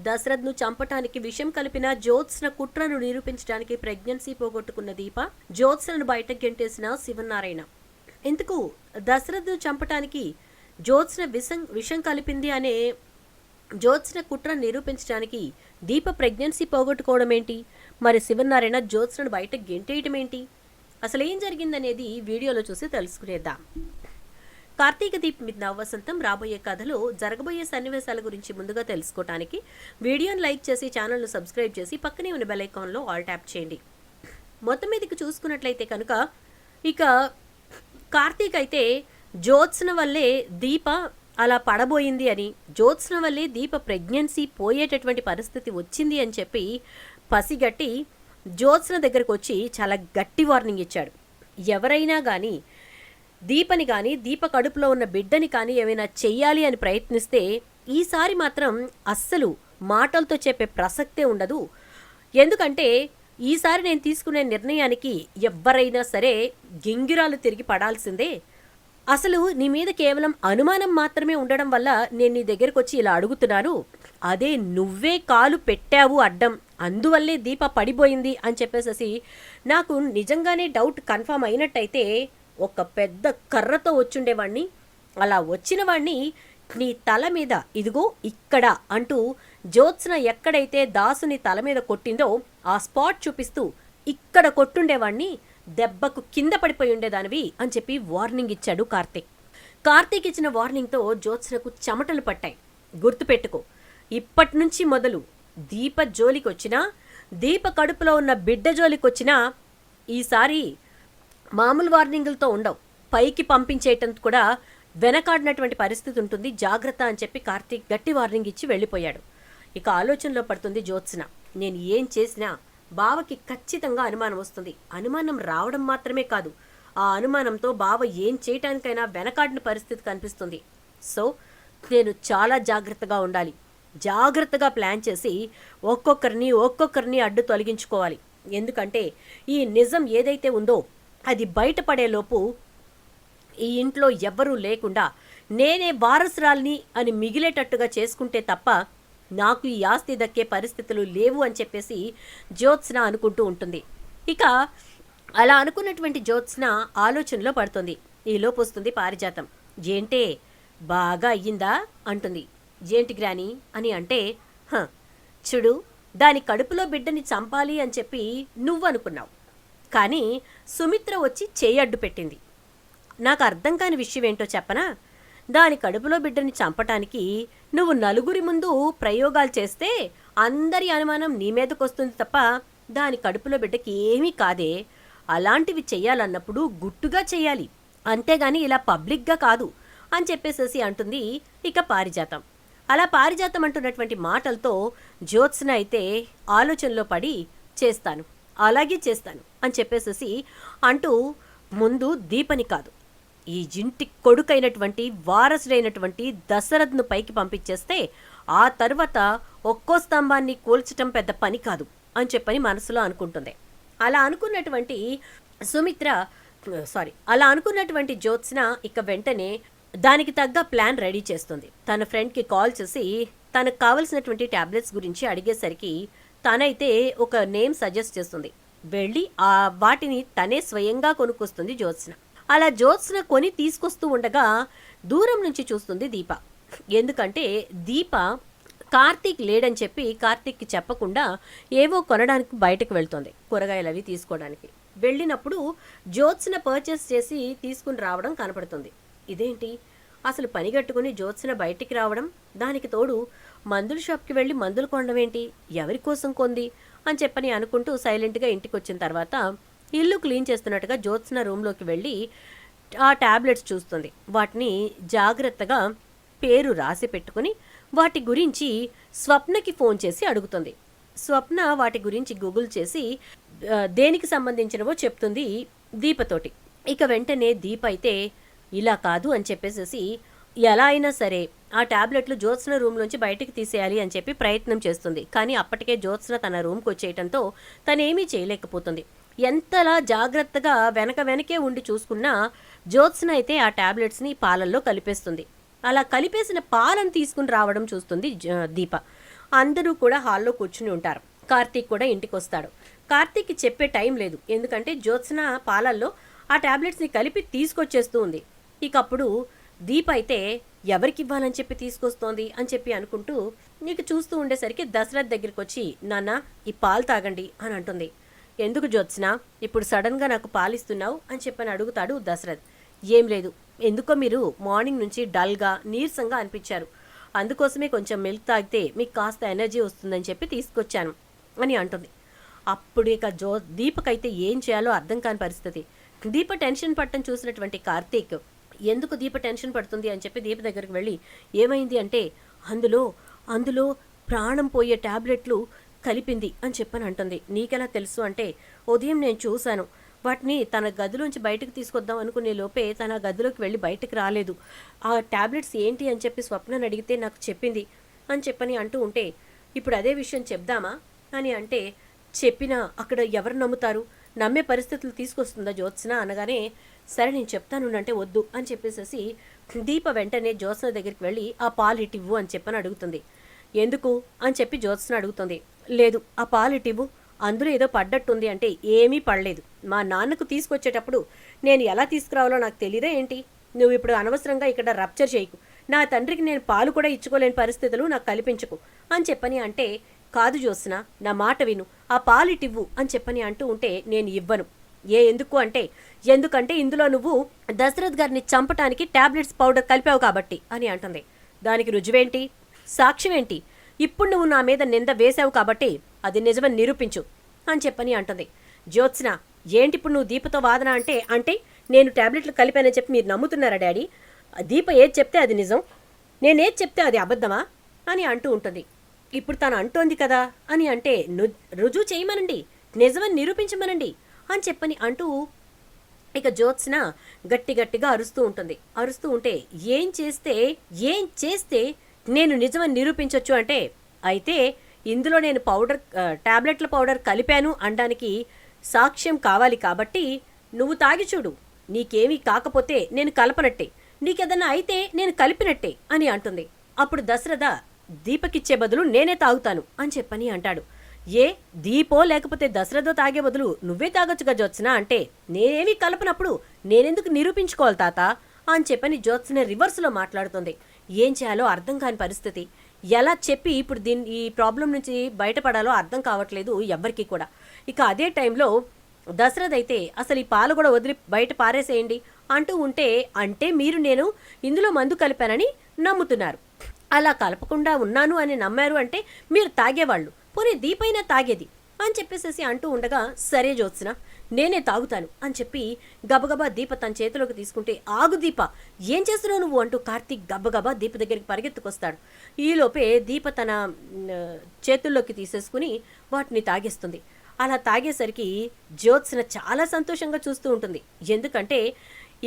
దశరథ్ను చంపటానికి విషం కలిపిన జ్యోత్స్న కుట్రను నిరూపించడానికి ప్రెగ్నెన్సీ పోగొట్టుకున్న దీప జ్యోత్స్నను బయటకు గెంటేసిన శివనారాయణ. ఎందుకు దశరథ్ను చంపటానికి జ్యోత్స్న విషం కలిపింది అనే జ్యోత్స్న కుట్రను నిరూపించడానికి దీప ప్రెగ్నెన్సీ పోగొట్టుకోవడం ఏంటి? మరి శివనారాయణ జ్యోత్స్నను బయటకు గెంటేయటం ఏంటి? అసలు ఏం జరిగిందనేది వీడియోలో చూసి తెలుసుకునేద్దాం. కార్తీక దీప్ మీద నవవసంతం రాబోయే కథలో జరగబోయే సన్నివేశాల గురించి ముందుగా తెలుసుకోవడానికి వీడియోని లైక్ చేసి ఛానల్ను సబ్స్క్రైబ్ చేసి పక్కనే ఉన్న బెల్ ఐకాన్లో ఆల్ ట్యాప్ చేయండి. మొత్తం మీదకి చూసుకున్నట్లయితే కనుక ఇక కార్తీక్ అయితే జ్యోత్స్న వల్లే దీప అలా పడబోయింది అని, జ్యోత్స్న వల్లే దీప ప్రెగ్నెన్సీ పోయేటటువంటి పరిస్థితి వచ్చింది అని చెప్పి పసిగట్టి జ్యోత్స్న దగ్గరకు వచ్చి చాలా గట్టి వార్నింగ్ ఇచ్చాడు. ఎవరైనా కానీ దీపని కానీ దీప కడుపులో ఉన్న బిడ్డని కానీ ఏమైనా చెయ్యాలి అని ప్రయత్నిస్తే ఈసారి మాత్రం అస్సలు మాటలతో చెప్పే ప్రసక్తే ఉండదు. ఎందుకంటే ఈసారి నేను తీసుకునే నిర్ణయానికి ఎవరైనా సరే గింగిరాలు తిరిగి పడాల్సిందే. అసలు నీ మీద కేవలం అనుమానం మాత్రమే ఉండడం వల్ల నేను నీ దగ్గరకు వచ్చి ఇలా అడుగుతున్నాను. అదే నువ్వే కాలు పెట్టావు అడ్డం, అందువల్లే దీప పడిపోయింది అని చెప్పేసి నాకు నిజంగానే డౌట్ కన్ఫర్మ్ అయినట్టయితే ఒక పెద్ద కర్రతో వచ్చుండేవాణ్ణి. అలా వచ్చిన వాణ్ణి నీ తల మీద ఇదిగో ఇక్కడ అంటూ జ్యోత్స్న ఎక్కడైతే దాసుని తల మీద కొట్టిందో ఆ స్పాట్ చూపిస్తూ ఇక్కడ కొట్టుండేవాణ్ణి, దెబ్బకు కింద పడిపోయి ఉండేదానివి అని చెప్పి వార్నింగ్ ఇచ్చాడు కార్తీక్. కార్తీక్ ఇచ్చిన వార్నింగ్తో జ్యోత్స్నకు చెమటలు పట్టాయి. గుర్తుపెట్టుకో, ఇప్పటి నుంచి మొదలు దీప జోలికి వచ్చినా, దీప కడుపులో ఉన్న బిడ్డ జోలికి వచ్చినా ఈసారి మామూలు వార్నింగులతో ఉండవు, పైకి పంపించేయటం కూడా వెనకాడినటువంటి పరిస్థితి ఉంటుంది, జాగ్రత్త అని చెప్పి కార్తీక్ గట్టి వార్నింగ్ ఇచ్చి వెళ్ళిపోయాడు. ఇక ఆలోచనలో పడుతుంది జ్యోత్స్న. నేను ఏం చేసినా బావకి ఖచ్చితంగా అనుమానం వస్తుంది. అనుమానం రావడం మాత్రమే కాదు, ఆ అనుమానంతో బావ ఏం చేయటానికైనా వెనకాడిన పరిస్థితి కనిపిస్తుంది. సో నేను చాలా జాగ్రత్తగా ఉండాలి, జాగ్రత్తగా ప్లాన్ చేసి ఒక్కొక్కరిని అడ్డు తొలగించుకోవాలి. ఎందుకంటే ఈ నిజం ఏదైతే ఉందో అది బయటపడేలోపు ఈ ఇంట్లో ఎవ్వరూ లేకుండా నేనే వారసురాల్ని అని మిగిలేటట్టుగా చేసుకుంటే తప్ప నాకు ఈ ఆస్తి దక్కే పరిస్థితులు లేవు అని చెప్పేసి జ్యోత్స్న అనుకుంటూ ఉంటుంది. ఇక అలా అనుకున్నటువంటి జ్యోత్స్న ఆలోచనలో పడుతుంది. ఈలోపు వస్తుంది పారిజాతం. ఏంటే బాగా అయ్యిందా అంటుంది. ఏంటి గ్రాని అని అంటే, చూడు, దాని కడుపులో బిడ్డని చంపాలి అని చెప్పి నువ్వు అనుకున్నావు, కానీ సుమిత్ర వచ్చి చేయడ్డు పెట్టింది. నాకు అర్థం కాని విషయం ఏంటో చెప్పనా? దాని కడుపులో బిడ్డని చంపటానికి నువ్వు నలుగురి ముందు ప్రయోగాలు చేస్తే అందరి అనుమానం నీ మీదకి వస్తుంది తప్ప దాని కడుపులో బిడ్డకి ఏమీ కాదే. అలాంటివి చెయ్యాలన్నప్పుడు గుట్టుగా చెయ్యాలి, అంతేగాని ఇలా పబ్లిక్గా కాదు అని చెప్పేసేసి అంటుంది ఇక పారిజాతం. అలా పారిజాతం అంటున్నటువంటి మాటలతో జ్యోత్స్న అయితే ఆలోచనలో పడి చేస్తాను, అలాగే చేస్తాను అని చెప్పేసేసి అంటూ ముందు దీపని కాదు, ఈ ఇంటి కొడుకైనటువంటి వారసుడైనటువంటి దశరథ్ను పైకి పంపించేస్తే ఆ తర్వాత ఒక్కో స్తంభాన్ని కూల్చటం పెద్ద పని కాదు అని చెప్పని మనసులో అనుకుంటుంది. అలా అనుకున్నటువంటి జ్యోత్స్న ఇక వెంటనే దానికి తగ్గ ప్లాన్ రెడీ చేస్తుంది. తన ఫ్రెండ్కి కాల్ చేసి తనకు కావలసినటువంటి టాబ్లెట్స్ గురించి అడిగేసరికి తనైతే ఒక నేమ్ సజెస్ట్ చేస్తుంది. వెళ్ళి వాటిని తనే స్వయంగా కొనుక్కొస్తుంది జ్యోత్స్న. అలా జ్యోత్స్న కొని తీసుకొస్తూ ఉండగా దూరం నుంచి చూస్తుంది దీప. ఎందుకంటే దీప కార్తీక్ లేడని చెప్పి కార్తీక్కి చెప్పకుండా ఏవో కొనడానికి బయటకు వెళ్తుంది, కూరగాయలు అవి తీసుకోవడానికి. వెళ్ళినప్పుడు జ్యోత్స్న పర్చేస్ చేసి తీసుకుని రావడం కనపడుతుంది. ఇదేంటి అసలు పని కట్టుకుని జ్యోత్స్న బయటికి రావడం, దానికి తోడు మందుల షాప్కి వెళ్ళి మందులు కొనడం ఏంటి, ఎవరి కోసం కొంది అని చెప్పని అనుకుంటూ సైలెంట్గా ఇంటికి వచ్చిన తర్వాత ఇల్లు క్లీన్ చేస్తున్నట్టుగా జ్యోత్స్న రూమ్లోకి వెళ్ళి ఆ టాబ్లెట్స్ చూస్తుంది. వాటిని జాగ్రత్తగా పేరు రాసి పెట్టుకుని వాటి గురించి స్వప్నకి ఫోన్ చేసి అడుగుతుంది. స్వప్న వాటి గురించి గూగుల్ చేసి దేనికి సంబంధించినవో చెప్తుంది దీపతోటి. ఇక వెంటనే దీప అయితే ఇలా కాదు అని చెప్పేసేసి ఎలా అయినా సరే ఆ టాబ్లెట్లు జ్యోత్స్న రూమ్లోంచి బయటికి తీసేయాలి అని చెప్పి ప్రయత్నం చేస్తుంది. కానీ అప్పటికే జ్యోత్స్న తన రూమ్కి వచ్చేయటంతో తనేమీ చేయలేకపోతుంది. ఎంతలా జాగ్రత్తగా వెనకే ఉండి చూసుకున్నా జ్యోత్స్న అయితే ఆ టాబ్లెట్స్ని పాలల్లో కలిపేస్తుంది. అలా కలిపేసిన పాలను తీసుకుని రావడం చూస్తుంది దీప. అందరూ కూడా హాల్లో కూర్చుని ఉంటారు. కార్తీక్ కూడా ఇంటికి వస్తాడు. కార్తీక్కి చెప్పే టైం లేదు, ఎందుకంటే జ్యోత్స్న పాలల్లో ఆ టాబ్లెట్స్ని కలిపి తీసుకొచ్చేస్తూ ఉంది. ఇక అప్పుడు దీప అయితే ఎవరికి ఇవ్వాలని చెప్పి తీసుకొస్తోంది అని చెప్పి అనుకుంటూ నీకు చూస్తూ ఉండేసరికి దశరథ్ దగ్గరికి వచ్చి, నాన్న ఈ పాలు తాగండి అని అంటుంది. ఎందుకు జ్యోత్స్న ఇప్పుడు సడన్గా నాకు పాలిస్తున్నావు అని చెప్పని అడుగుతాడు దశరథ్. ఏం లేదు, ఎందుకో మీరు మార్నింగ్ నుంచి డల్గా నీరసంగా అనిపించారు, అందుకోసమే కొంచెం మిల్క్ తాగితే మీకు కాస్త ఎనర్జీ వస్తుందని చెప్పి తీసుకొచ్చాను అని అంటుంది. అప్పుడు ఇక దీపకైతే ఏం చేయాలో అర్థం కాని పరిస్థితి. దీప టెన్షన్ పట్టడం చూసినటువంటి కార్తీక్ ఎందుకు దీప టెన్షన్ పడుతుంది అని చెప్పి దీప దగ్గరికి వెళ్ళి ఏమైంది అంటే అందులో ప్రాణం పోయే టాబ్లెట్లు కలిపింది అని చెప్పని అంటుంది. నీకెలా తెలుసు అంటే ఉదయం నేను చూశాను, వాటిని తన గదిలోంచి బయటకు తీసుకొద్దాం అనుకునే లోపే తన గదిలోకి వెళ్ళి బయటకు రాలేదు. ఆ టాబ్లెట్స్ ఏంటి అని చెప్పి స్వప్నని అడిగితే నాకు చెప్పింది అని చెప్పని అంటూ ఉంటే, ఇప్పుడు అదే విషయం చెప్దామా అని అంటే, చెప్పినా అక్కడ ఎవరు నమ్ముతారు, నమ్మే పరిస్థితులు తీసుకొస్తుందా జ్యోత్స్న అనగానే, సరే నేను చెప్తాను అంటే వద్దు అని చెప్పేసేసి దీప వెంటనే జ్యోత్స్న దగ్గరికి వెళ్ళి ఆ పాలు ఇటివ్వు అని చెప్పని అడుగుతుంది. ఎందుకు అని చెప్పి జ్యోత్స్న అడుగుతుంది. లేదు, ఆ పాలు ఇటివ్వు, అందులో ఏదో పడ్డట్టుంది అంటే ఏమీ పడలేదు. మా నాన్నకు తీసుకొచ్చేటప్పుడు నేను ఎలా తీసుకురావాలో నాకు తెలియదా ఏంటి, నువ్వు ఇప్పుడు అనవసరంగా ఇక్కడ రప్చర్ చేయకు, నా తండ్రికి నేను పాలు కూడా ఇచ్చుకోలేని పరిస్థితులు నాకు కల్పించకు అని చెప్పని అంటే, కాదు జ్యోత్స్న నా మాట విను, ఆ పాలు ఇటివ్వు అని చెప్పని అంటూ ఉంటే నేను ఇవ్వను. ఎందుకంటే ఇందులో నువ్వు దశరథ్ గారిని చంపటానికి టాబ్లెట్స్ పౌడర్ కలిపావు కాబట్టి అని అంటుంది. దానికి రుజువేంటి, సాక్ష్యం ఏంటి, ఇప్పుడు నువ్వు నా మీద నింద వేశావు కాబట్టి అది నిజమని నిరూపించు అని చెప్పని అంటుంది. జ్యోత్స్న ఏంటి ఇప్పుడు నువ్వు దీపతో వాదన అంటే నేను టాబ్లెట్లు కలిపానని చెప్పి మీరు నమ్ముతున్నారా డాడీ? దీప ఏది చెప్తే అది నిజం, నేనేది చెప్తే అది అబద్ధమా అని అంటూ ఉంటుంది. ఇప్పుడు తను అంటోంది కదా అని అంటే రుజువు చేయమనండి, నిజమని నిరూపించమనండి అని చెప్పని అంటూ ఇక జ్యోత్స్న గట్టిగా అరుస్తూ ఉంటుంది. అరుస్తూ ఉంటే ఏం చేస్తే నేను నిజమని నిరూపించవచ్చు అంటే, అయితే ఇందులో నేను టాబ్లెట్ల పౌడర్ కలిపాను అనడానికి సాక్ష్యం కావాలి కాబట్టి నువ్వు తాగి చూడు, నీకేమీ కాకపోతే నేను కలపనట్టే, నీకేదన్నా అయితే నేను కలిపినట్టే అని అంటుంది. అప్పుడు దశరథ దీపకిచ్చే బదులు నేనే తాగుతాను అని చెప్పని అంటాడు. ఏ దీపో లేకపోతే దశరథో తాగే బదులు నువ్వే తాగొచ్చుగా జ్యోత్స్న అంటే, నేనేమీ కలపనప్పుడు నేనెందుకు నిరూపించుకోవాలి తాత అని చెప్పని జ్యోత్స్న రివర్స్లో మాట్లాడుతుంది. ఏం చేయాలో అర్థం కాని పరిస్థితి, ఎలా చెప్పి ఇప్పుడు ఈ ప్రాబ్లం నుంచి బయటపడాలో అర్థం కావట్లేదు ఎవ్వరికీ కూడా. ఇక అదే టైంలో దశరథ్ అయితే అసలు ఈ పాలు కూడా వదిలి బయట పారేసేయండి అంటూ ఉంటే, అంటే నేను ఇందులో మందు కలిపానని నమ్ముతున్నారు, అలా కలపకుండా ఉన్నాను అని నమ్మారు అంటే మీరు తాగేవాళ్ళు, పోనీ దీపైనా తాగేది అని చెప్పేసేసి అంటూ ఉండగా, సరే జ్యోత్స్న నేనే తాగుతాను అని చెప్పి గబగబా దీప తన చేతిలోకి తీసుకుంటే, ఆగు దీప ఏం చేస్తున్నావు నువ్వు అంటూ కార్తీక్ గబగబా దీప దగ్గరికి పరిగెత్తుకొస్తాడు. ఈలోపే దీప తన చేతుల్లోకి తీసేసుకుని వాటిని తాగేస్తుంది. అలా తాగేసరికి జ్యోత్స్న చాలా సంతోషంగా చూస్తూ ఉంటుంది. ఎందుకంటే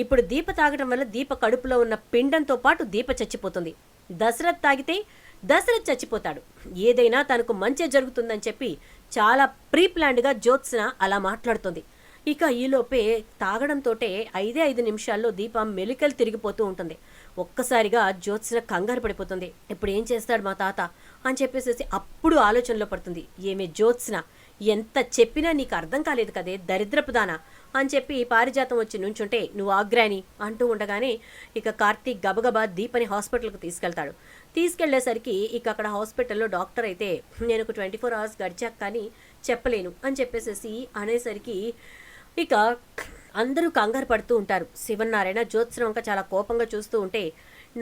ఇప్పుడు దీప తాగడం వల్ల దీప కడుపులో ఉన్న పిండంతో పాటు దీప చచ్చిపోతుంది. దశరథ్ తాగితే దశరథ్ చచ్చిపోతాడు, ఏదైనా తనకు మంచి జరుగుతుందని చెప్పి చాలా ప్రీ ప్లాన్డ్గా జ్యోత్స్న అలా మాట్లాడుతుంది. ఇక ఈలోపే తాగడంతో 5 నిమిషాల్లో దీప మెలికలు తిరిగిపోతూ ఉంటుంది. ఒక్కసారిగా జ్యోత్స్న కంగారు పడిపోతుంది. ఇప్పుడు ఏం చేస్తాడు మా తాత అని చెప్పేసి అప్పుడు ఆలోచనలో పడుతుంది. ఏమే జ్యోత్స్న, ఎంత చెప్పినా నీకు అర్థం కాలేదు కదే దరిద్రపుదానా అని చెప్పి పారిజాతం వచ్చి నుంచుంటే, నువ్వు ఆగ్రాని అంటూ ఉండగానే ఇక కార్తీక్ గబగబా దీపని హాస్పిటల్కి తీసుకెళ్తాడు. తీసుకెళ్లేసరికి ఇక అక్కడ హాస్పిటల్లో డాక్టర్ అయితే, నేను ఒక 24 hours గడిచాక కానీ చెప్పలేను అని చెప్పేసేసి అనేసరికి ఇక అందరూ కంగారు పడుతూ ఉంటారు. శివనారాయణ జ్యోత్స్న వంక చాలా కోపంగా చూస్తూ ఉంటే,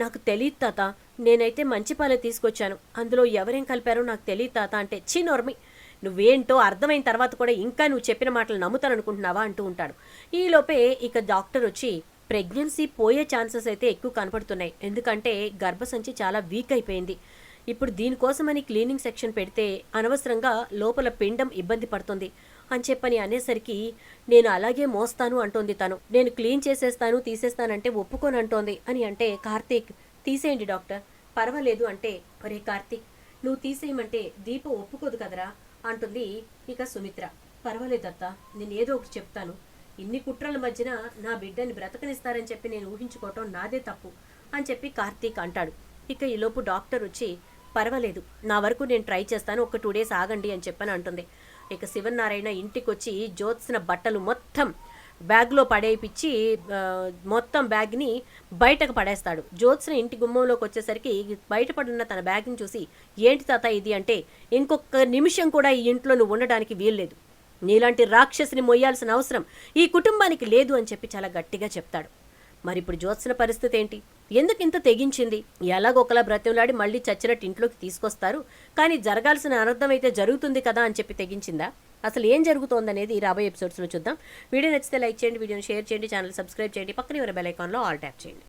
నాకు తెలియదు తాత, నేనైతే మంచి పాలే తీసుకొచ్చాను, అందులో ఎవరేం కలిపారో నాకు తెలియదు తాత అంటే, ఛీ నోర్మి, నువ్వేంటో అర్థమైన తర్వాత కూడా ఇంకా నువ్వు చెప్పిన మాటలు నమ్ముతాననుకుంటున్నావా అంటూ ఉంటాడు. ఈలోపే ఇక డాక్టర్ వచ్చి, ప్రెగ్నెన్సీ పోయే ఛాన్సెస్ అయితే ఎక్కువ కనపడుతున్నాయి, ఎందుకంటే గర్భసంచి చాలా వీక్ అయిపోయింది, ఇప్పుడు దీనికోసమని క్లీనింగ్ సెక్షన్ పెడితే అనవసరంగా లోపల పిండం ఇబ్బంది పడుతుంది అని చెప్పని అనేసరికి, నేను అలాగే మోస్తాను అంటోంది తను, నేను క్లీన్ చేసేస్తాను తీసేస్తానంటే ఒప్పుకోనంటోంది అని అంటే, కార్తీక్ తీసేయండి డాక్టర్ పర్వాలేదు అంటే, ఒరే కార్తీక్ నువ్వు తీసేయమంటే దీప ఒప్పుకోదు కదరా అంటుంది ఇక సుమిత్ర. పర్వాలేదత్త, నేను ఏదో ఒకటి చెప్తాను, ఇన్ని కుట్రల మధ్యన నా బిడ్డని బ్రతకనిస్తారని చెప్పి నేను ఊహించుకోవటం నాదే తప్పు అని చెప్పి కార్తీక్ అంటాడు. ఇక ఈలోపు డాక్టర్ వచ్చి, పర్వాలేదు, నా వరకు నేను ట్రై చేస్తాను, ఒక 2 డేస్ ఆగండి అని చెప్పని అంటుంది. ఇక శివనారాయణ ఇంటికి వచ్చి జ్యోత్స్న బట్టలు మొత్తం బ్యాగ్లో పడేపిచ్చి మొత్తం బ్యాగ్ని బయటకు పడేస్తాడు. జ్యోత్స్న ఇంటి గుమ్మంలోకి వచ్చేసరికి బయటపడున్న తన బ్యాగ్ని చూసి, ఏంటి తాత ఇది అంటే, ఇంకొక నిమిషం కూడా ఈ ఇంట్లో నువ్వు ఉండడానికి వీల్లేదు, నీలాంటి రాక్షసిని మొయ్యాల్సిన అవసరం ఈ కుటుంబానికి లేదు అని చెప్పి చాలా గట్టిగా చెప్తాడు. మరి ఇప్పుడు జ్యోత్స్న పరిస్థితి ఏంటి? ఎందుకు ఇంత తెగించింది? ఎలాగొకలా బ్రతిమలాడి మళ్ళీ చచ్చినట్టు ఇంట్లోకి తీసుకొస్తారు, కానీ జరగాల్సిన అనర్థం అయితే జరుగుతుంది కదా అని చెప్పి తెగించిందా? అసలు ఏం జరుగుతోందనేది రాబోయే ఎపిసోడ్స్లో చూద్దాం. వీడియో నచ్చితే లైక్ చేయండి, వీడియోని షేర్ చేయండి, ఛానల్ సబ్స్క్రైబ్ చేయండి, పక్కనే ఉన్న బెల్ ఐకాన్లో ఆల్ ట్యాప్ చేయండి.